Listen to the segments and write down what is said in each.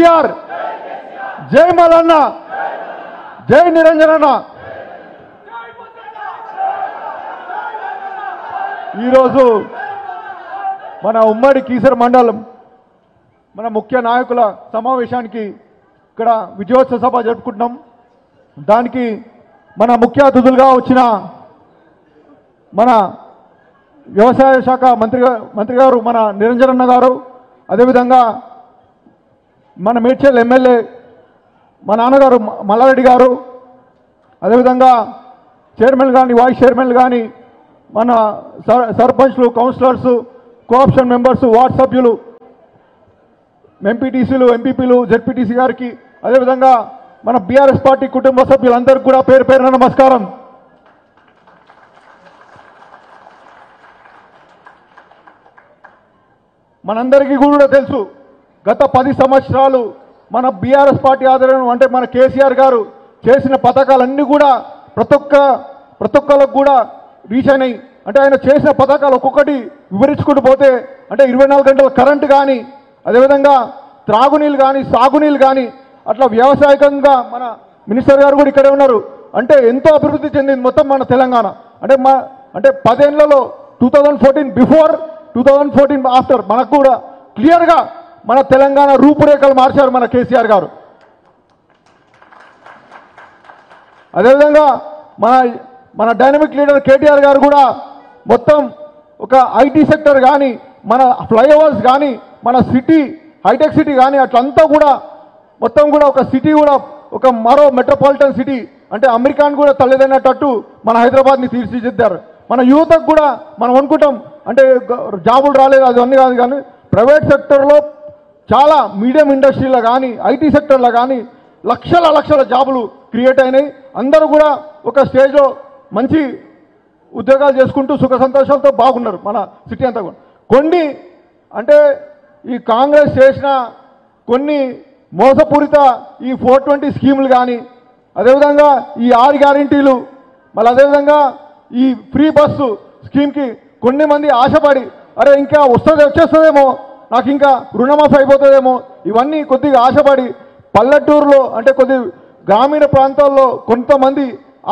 కేసీఆర్, జై మల్లన్న, జై నిరంజనన్న. ఈరోజు మన ఉమ్మడి కీసర మండలం మన ముఖ్య నాయకుల సమావేశానికి ఇక్కడ విజయోత్సవ సభ జరుపుకుంటున్నాం. దానికి మన ముఖ్య అతిథులుగా వచ్చిన మన వ్యవసాయ శాఖ మంత్రి గారు మన నిరంజనన్న గారు, అదేవిధంగా మన మేడ్చల్ ఎమ్మెల్యే మా నాన్నగారు మల్లారెడ్డి గారు, అదేవిధంగా చైర్మన్ కానీ వైస్ చైర్మన్ కానీ మన సర్పంచ్లు, కౌన్సిలర్స్, కోఆప్షన్ మెంబర్స్, వార్డ్ సభ్యులు, ఎంపీటీసీలు, ఎంపీపీలు, జెడ్పీటీసీ గారికి, అదేవిధంగా మన బీఆర్ఎస్ పార్టీ కుటుంబ సభ్యులందరికీ కూడా పేరు పేరున నమస్కారం. మనందరికీ కూడా తెలుసు, గత 10 సంవత్సరాలు మన బీఆర్ఎస్ పార్టీ ఆధ్వర్యంలో అంటే మన కేసీఆర్ గారు చేసిన పథకాలన్నీ కూడా ప్రతి ఒక్కరికి కూడా రీచ్ అయినాయి. అంటే ఆయన చేసిన పథకాలు ఒక్కొక్కటి వివరించుకుంటూ పోతే అంటే 24 గంటల కరెంటు కానీ, అదేవిధంగా త్రాగునీళ్ళు కానీ, సాగునీళ్ళు కానీ, అట్లా వ్యవసాయకంగా మన మినిస్టర్ గారు కూడా ఇక్కడే ఉన్నారు. అంటే ఎంతో అభివృద్ధి చెందింది మొత్తం మన తెలంగాణ. అంటే 10 ఏళ్లలో 2014 బిఫోర్, 2014 ఆఫ్టర్ మనకు కూడా క్లియర్గా మన తెలంగాణ రూపురేఖలు మార్చారు మన కేసీఆర్ గారు. అదేవిధంగా మన డైనమిక్ లీడర్ కేటీఆర్ గారు కూడా మొత్తం ఒక ఐటీ సెక్టర్ కానీ, మన ఫ్లైఓవర్స్ కానీ, మన సిటీ హైటెక్ సిటీ కానీ అట్లంతా కూడా మొత్తం కూడా ఒక సిటీ కూడా ఒక మరో మెట్రోపాలిటన్ సిటీ అంటే అమెరికాను కూడా తల్లిదన్నట్టు మన హైదరాబాద్ని తీర్చిదిద్దారు. మన యువతకు కూడా మనం అనుకుంటాం అంటే జాబులు రాలేదు అది అన్నీ కాదు, కానీ ప్రైవేట్ సెక్టర్లో చాలా మీడియం ఇండస్ట్రీలో కానీ, ఐటీ సెక్టర్లో కానీ లక్షల జాబులు క్రియేట్ అయినాయి. అందరూ కూడా ఒక స్టేజ్లో మంచి ఉద్యోగాలు చేసుకుంటూ సుఖ సంతోషాలతో బాగున్నారు మన సిటీ అంతా కూడా. కొన్ని అంటే ఈ కాంగ్రెస్ చేసిన కొన్ని మోసపూరిత ఈ 420 స్కీములు కానీ, అదేవిధంగా ఈ 6 గ్యారంటీలు, మళ్ళీ అదేవిధంగా ఈ ఫ్రీ బస్సు స్కీమ్కి కొన్ని మంది ఆశపడి అరే ఇంకా వచ్చేస్తుందేమో, నాకు ఇంకా రుణమాఫీ అయిపోతుందేమో, ఇవన్నీ కొద్దిగా ఆశపడి పల్లెటూరులో అంటే కొద్ది గ్రామీణ ప్రాంతాల్లో కొంతమంది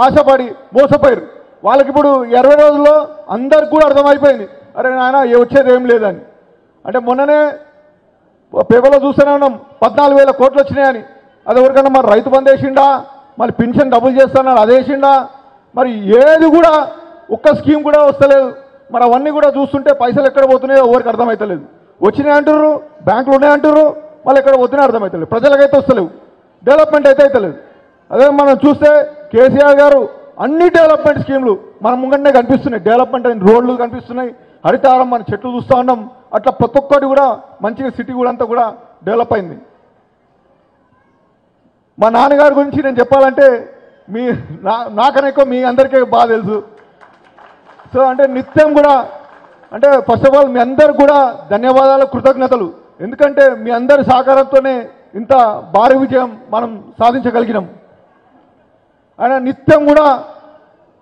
ఆశపడి మోసపోయారు. వాళ్ళకి ఇప్పుడు 20 రోజుల్లో అందరికి కూడా అర్థమైపోయింది అరే నాయన వచ్చేది ఏం లేదని. అంటే మొన్ననే పేపర్లో చూస్తూనే ఉన్నాం 14,000 కోట్లు వచ్చినాయని. అది ఎవరికన్నా మరి రైతు బంధు వేసిండా, మళ్ళీ పెన్షన్ డబుల్ చేస్తున్నారు అది వేసిండా, మరి ఏది కూడా ఒక్క స్కీమ్ కూడా వస్తలేదు. మరి అవన్నీ కూడా చూస్తుంటే పైసలు ఎక్కడ పోతున్నాయో ఎవరికి అర్థమవుతలేదు. వచ్చినాయి అంటారు, బ్యాంకులు ఉన్నాయంటారు, మళ్ళీ ఎక్కడ పోతున్నాయో అర్థమవుతలేదు. ప్రజలకైతే వస్తలేవు, డెవలప్మెంట్ అయితే అవుతలేదు. అదే మనం చూస్తే కేసీఆర్ గారు అన్ని డెవలప్మెంట్ స్కీమ్లు మన ముంగనే కనిపిస్తున్నాయి. డెవలప్మెంట్ అయిన రోడ్లు కనిపిస్తున్నాయి, హరితారం మన చెట్లు చూస్తూ ఉన్నాం. అట్లా ప్రతి ఒక్కటి కూడా మంచిగా సిటీ కూడా అంతా కూడా డెవలప్ అయింది. మా నాన్నగారి గురించి నేను చెప్పాలంటే నాకన్నా ఎక్కువ మీ అందరికీ బాగా తెలుసు. సో అంటే నిత్యం కూడా అంటే ఫస్ట్ ఆఫ్ ఆల్ మీ అందరికి కూడా ధన్యవాదాలు, కృతజ్ఞతలు. ఎందుకంటే మీ అందరి సహకారంతోనే ఇంత భారీ విజయం మనం సాధించగలిగినాం. ఆయన నిత్యం కూడా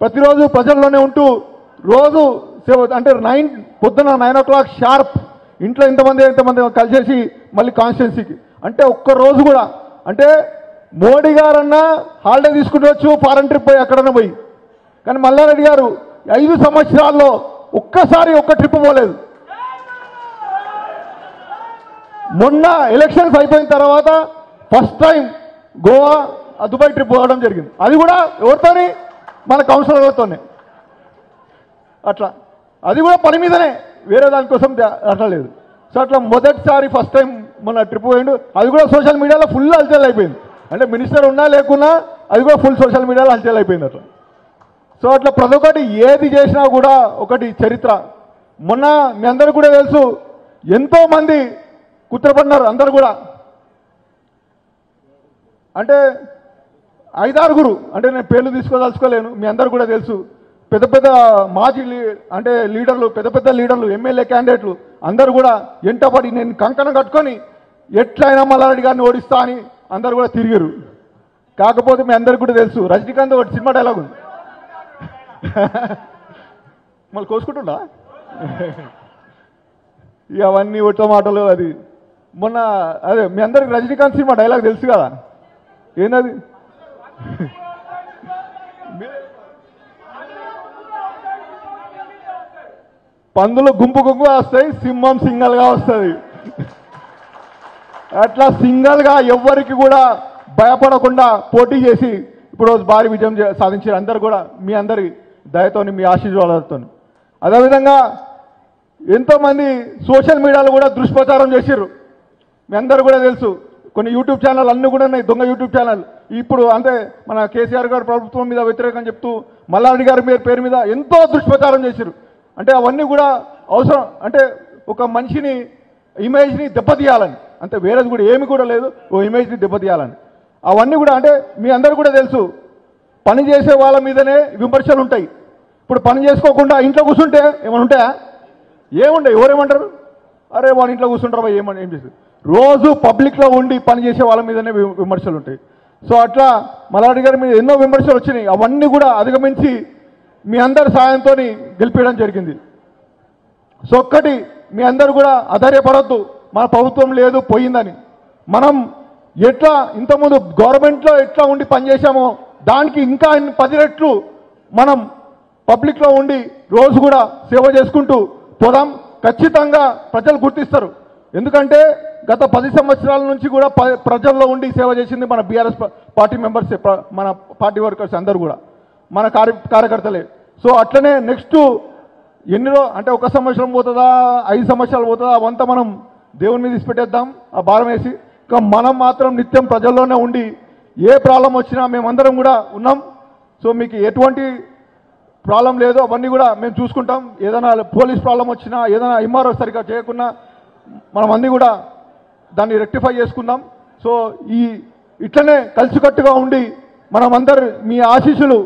ప్రతిరోజు ప్రజల్లోనే ఉంటూ రోజు అంటే పొద్దున 9 o'clock షార్ప్ ఇంట్లో ఎంతమంది కలిసేసి మళ్ళీ కాన్స్టిట్యున్సీకి అంటే ఒక్కరోజు కూడా అంటే మోడీ గారన్నా హాలిడే తీసుకుంటూ ఫారెన్ ట్రిప్ పోయి అక్కడన్నా పోయి, కానీ మల్లారెడ్డి గారు 5 సంవత్సరాల్లో ఒక్కసారి ఒక్క ట్రిప్ పోలేదు. మొన్న ఎలక్షన్స్ అయిపోయిన తర్వాత first time Goa Dubai trip పోవడం జరిగింది. అది కూడా ఎవరితోని మన కౌన్సిలర్లతోనే. అట్లా అది కూడా పని మీదనే, వేరే దానికోసం అట్లా లేదు. సో అట్లా మొదటిసారి ఫస్ట్ టైం మొన్న ట్రిప్ పోయిండు. అది కూడా సోషల్ మీడియాలో ఫుల్ హల్చల్ అయిపోయింది. అంటే మినిస్టర్ ఉన్నా లేకున్నా అది కూడా ఫుల్ సోషల్ మీడియాలో హల్చల్ అయిపోయింది అట్లా. సో అట్లా ప్రతి ఒక్కటి ఏది చేసినా కూడా ఒకటి చరిత్ర. మొన్న మీ అందరికీ కూడా తెలుసు ఎంతోమంది కుట్రపడినారు అందరు కూడా. అంటే 5-6 అంటే నేను పేర్లు తీసుకోదలుచుకోలేను, మీ అందరు కూడా తెలుసు. పెద్ద మాజీ అంటే లీడర్లు, పెద్ద లీడర్లు, ఎమ్మెల్యే క్యాండిడేట్లు అందరూ కూడా ఎంటపడి నేను కంకణం కట్టుకొని ఎట్లయినా మల్లారెడ్డి గారిని ఓడిస్తా అని అందరు కూడా తిరిగారు. కాకపోతే మీ అందరికి కూడా తెలుసు రజనీకాంత్ ఒకటి సినిమా డైలాగ్ ఉంది, మళ్ళీ కోసుకుంటుండా ఇవన్నీ ఒట్ట మాటలు. అది మొన్న అదే మీ అందరికి రజనీకాంత్ సినిమా డైలాగ్ తెలుసు కదా, ఏందది? పందులు గుంపు గుంపుగా వస్తాయి, సింహం సింగల్గా వస్తుంది. అట్లా సింగల్గా ఎవ్వరికి కూడా భయపడకుండా పోటీ చేసి ఇప్పుడు భారీ విజయం సాధించారు అందరు కూడా మీ అందరి దయతోని, మీ ఆశీర్వాదాలతో. అదేవిధంగా ఎంతోమంది సోషల్ మీడియాలో కూడా దుష్ప్రచారం చేసిర్రు. మీ అందరూ కూడా తెలుసు, కొన్ని యూట్యూబ్ ఛానల్ అన్నీ కూడా ఉన్నాయి, దొంగ యూట్యూబ్ ఛానల్. ఇప్పుడు అంటే మన కేసీఆర్ గారు ప్రభుత్వం మీద వ్యతిరేకం చెప్తూ మల్లారెడ్డి గారి పేరు మీద ఎంతో దుష్ప్రచారం చేసిర్రు. అంటే అవన్నీ కూడా అవసరం, అంటే ఒక మనిషిని ఇమేజ్ని దెబ్బతీయాలని, అంటే వేరేది కూడా ఏమి కూడా లేదు, ఓ ఇమేజ్ని దెబ్బతీయాలని. అవన్నీ కూడా అంటే మీ అందరూ కూడా తెలుసు, పని చేసే వాళ్ళ మీదనే విమర్శలు ఉంటాయి. ఇప్పుడు పని చేసుకోకుండా ఇంట్లో కూర్చుంటే ఏమైనా ఉంటాయా? ఏముండే, ఎవరేమంటారు? అరే వాళ్ళ ఇంట్లో కూర్చుంటారా ఏం చేస్తారు? రోజు పబ్లిక్లో ఉండి పని చేసే వాళ్ళ మీదనే విమర్శలు ఉంటాయి. సో అట్లా మల్లారెడ్డి గారి మీద ఎన్నో విమర్శలు వచ్చినాయి. అవన్నీ కూడా అధిగమించి మీ అందరి సాయంతో గెలిపించడం జరిగింది. సో ఒక్కటి, మీ అందరూ కూడా అధైర్యపడొద్దు, మన ప్రభుత్వం లేదు పోయిందని. మనం ఎట్లా ఇంతకుముందు గవర్నమెంట్లో ఎట్లా ఉండి పనిచేసామో దానికి ఇంకా 10 రెట్లు మనం పబ్లిక్లో ఉండి రోజు కూడా సేవ చేసుకుంటూ పోదాం. ఖచ్చితంగా ప్రజలు గుర్తిస్తారు. ఎందుకంటే గత 10 సంవత్సరాల నుంచి కూడా ప్రజల్లో ఉండి సేవ చేసింది మన బీఆర్ఎస్ పార్టీ మెంబర్స్, మన పార్టీ వర్కర్స్ అందరూ కూడా మన కార్యకర్తలే. సో అట్లనే నెక్స్ట్ ఎన్నిలో అంటే 1 సంవత్సరం పోతుందా, 5 సంవత్సరాలు పోతుందా, అవంతా మనం దేవుని మీద ఇసిపెట్టేద్దాం ఆ భారం వేసి. ఇంకా మనం మాత్రం నిత్యం ప్రజల్లోనే ఉండి ఏ ప్రాబ్లం వచ్చినా మేమందరం కూడా ఉన్నాం. సో మీకు ఎటువంటి ప్రాబ్లం లేదు, అవన్నీ కూడా మేము చూసుకుంటాం. ఏదైనా పోలీస్ ప్రాబ్లం వచ్చినా, ఏదైనా ఎంఆర్ఓ సరిగ్గా చేయకున్నా మనం అన్నీ కూడా దాన్ని రెక్టిఫై చేసుకుందాం. సో ఇట్లనే కలిసికట్టుగా ఉండి మనమందరు మీ ఆశీస్సులు